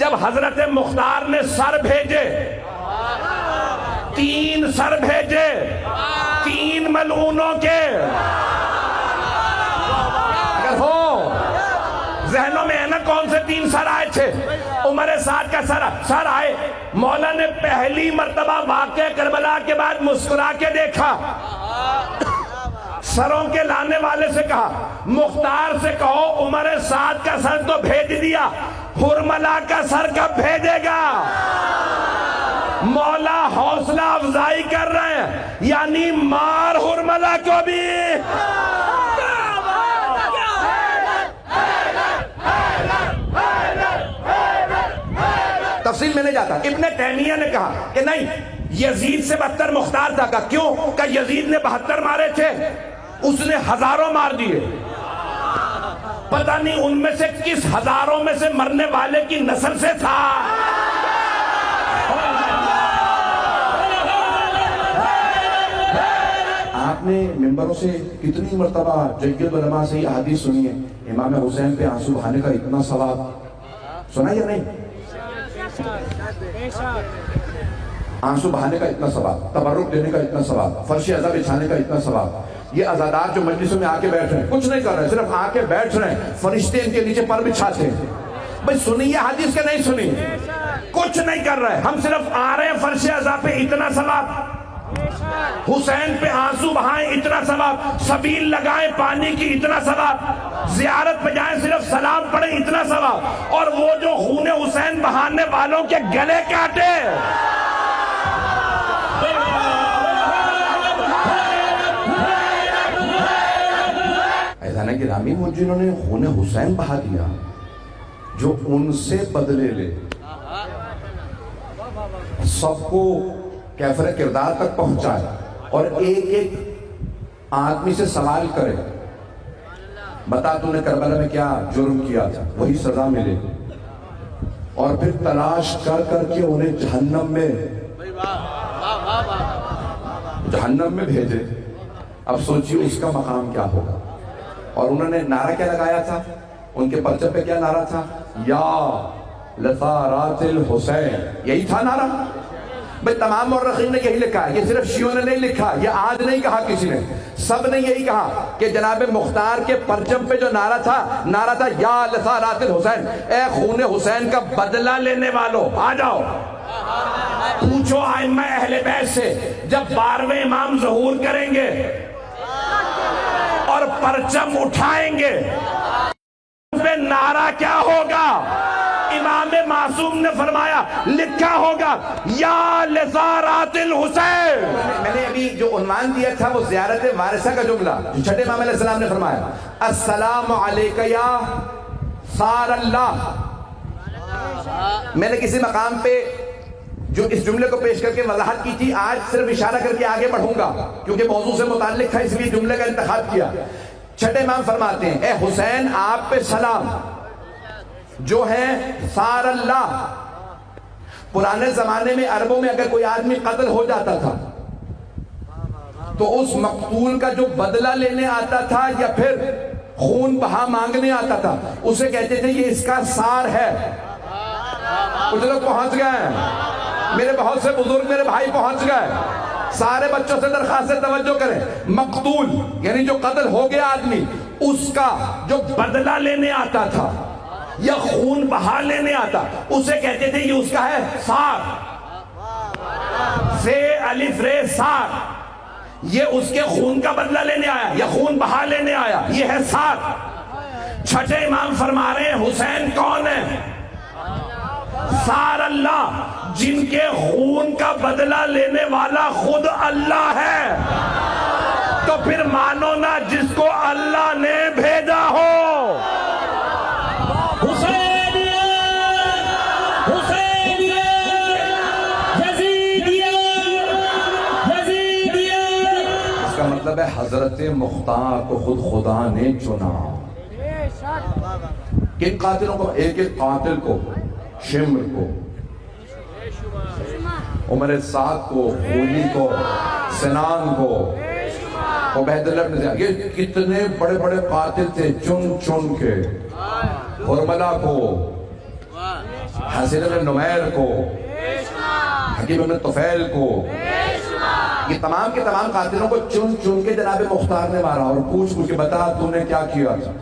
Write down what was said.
جب حضرت مختار نے سر بھیجے، 3 سر بھیجے 3 ملعونوں کے، اگر ہو ذہنوں میں ہے نا کون سے 3 سر آئے تھے؟ عمر سعد کا سر آئے. مولا نے پہلی مرتبہ واقعہ کربلا کے بعد مسکرا کے دیکھا، سروں کے لانے والے سے کہا مختار سے کہو عمر سعد کا سر تو بھیج دیا، حرملہ کا سر کب بھیجے گا؟ مولا حوصلہ افزائی کر رہے ہیں، یعنی مار حرملہ کو بھی. تفصیل میں نہیں جاتا. ابن تیمیہ نے کہا کہ نہیں، یزید سے بدتر مختار تھا. کہا کیوں؟ کہ یزید نے 72 مارے تھے، اس نے ہزاروں مار دیے. پتہ نہیں ان میں سے کس ہزاروں میں سے مرنے والے کی نسل سے تھا. آپ نے ممبروں سے کتنی مرتبہ جید علماء سے یہ حدیث سنی ہے، امام حسین پہ آنسو بہانے کا اتنا ثواب سنا یا نہیں؟ آنسو بہانے کا اتنا ثواب، تبرک دینے کا اتنا ثواب، فرش عزا بچھانے کا اتنا ثواب. یہ عزادار جو مجلسوں میں آ کے بیٹھ رہے ہیں کچھ نہیں کر رہے، صرف آ کے بیٹھ رہے ہیں، فرشتے ان کے نیچے پر بچھاتے ہیں. بھئی سنی یہ حدیث کے نہیں سنی؟ کچھ نہیں کر رہے، ہم صرف آ رہے ہیں فرش عزا پہ اتنا ثواب، حسین پہ آنسو بہائیں اتنا ثواب، سبیل لگائیں پانی کی اتنا ثواب، زیارت پہ جائیں صرف سلام پڑھیں اتنا ثواب، اور وہ جو خون حسین بہانے والوں کے گلے کاٹے. ایسا نہیں کہ رامی وہ جنہوں نے خون حسین بہا دیا، جو ان سے بدلے لے، سب کو کیفر کردار تک پہنچائے، اور ایک ایک آدمی سے سوال کرے بتا تو نے کربلا میں کیا جرم کیا تھا، وہی سزا ملے، اور پھر تلاش کر کر کے انہیں جہنم میں بھیجے. اب سوچیے اس کا مقام کیا ہوگا. اور انہوں نے نعرہ کیا لگایا تھا؟ ان کے پرچم پہ کیا نعرہ تھا؟ یا لثارات الحسین، یہی تھا نعرہ. بھئی تمام مورخین نے یہی لکھا ہے، یہ صرف شیعوں نے نہیں لکھا، یہ آج نہیں کہا کسی نے، سب نے یہی کہا کہ جناب مختار کے پرچم پہ جو نعرہ تھا یا لثارات الحسین، اے خون حسین کا بدلہ لینے والوں آ جاؤ. پوچھو ائمہ اہل بیت سے، جب 12ویں امام ظہور کریں گے اور پرچم اٹھائیں گے پہ نعرہ کیا ہوگا؟ امام معصوم نے فرمایا، لکھا ہوگا یا لثارات الحسین. میں نے ابھی جو عنوان دیا تھا وہ زیارت وارثہ کا جملہ، جو چھٹے امام علیہ السلام نے فرمایا، السلام علیک یا ثار اللہ. میں نے کسی مقام پہ جو اس جملے کو پیش کر کے وضاحت کی تھی، آج صرف اشارہ کر کے آگے بڑھوں گا کیونکہ موضوع سے متعلق ہے، اس لیے جملے کا انتخاب کیا. چھٹے امام فرماتے ہیں، اے حسین آپ پہ سلام، جو ہے ثار اللہ. پرانے زمانے میں عربوں میں اگر کوئی آدمی قتل ہو جاتا تھا تو اس مقتول کا جو بدلہ لینے آتا تھا یا پھر خون بہا مانگنے آتا تھا، اسے کہتے تھے یہ اس کا ثار ہے. کچھ لوگ پہنچ گئے، میرے بہت سے بزرگ میرے بھائی پہنچ گئے. سارے بچوں سے درخواست سے توجہ کریں، مقتول یعنی جو قتل ہو گیا آدمی، اس کا جو بدلہ لینے آتا تھا یا خون بہا لینے آتا، اسے کہتے تھے یہ اس کا ہے ثار. سے الف رے ثار، یہ اس کے خون کا بدلہ لینے آیا یا خون بہا لینے آیا، یہ ہے ثار. چھٹے امام فرما رہے ہیں حسین کون ہے؟ ثار اللہ، جن کے خون کا بدلہ لینے والا خود اللہ ہے. تو پھر مانو نا جس کو اللہ نے بھیجا ہو. اس کا مطلب ہے حضرت مختار کو خود خدا نے چنا. کن قاتلوں کو؟ ایک ایک قاتل کو، شمر کو، عمر سعد کو، خولی کو، سنان کو، عبید اللہ بن زیاد، یہ کتنے بڑے بڑے قاتل تھے چن چن کے. حرملہ کو، حسین بن نمیر کو، حکیم بن طفیل کو، یہ تمام کے تمام قاتلوں کو چن چن کے جناب مختار نے مارا اور پوچھ کے بتا تو نے کیا کیا تھا.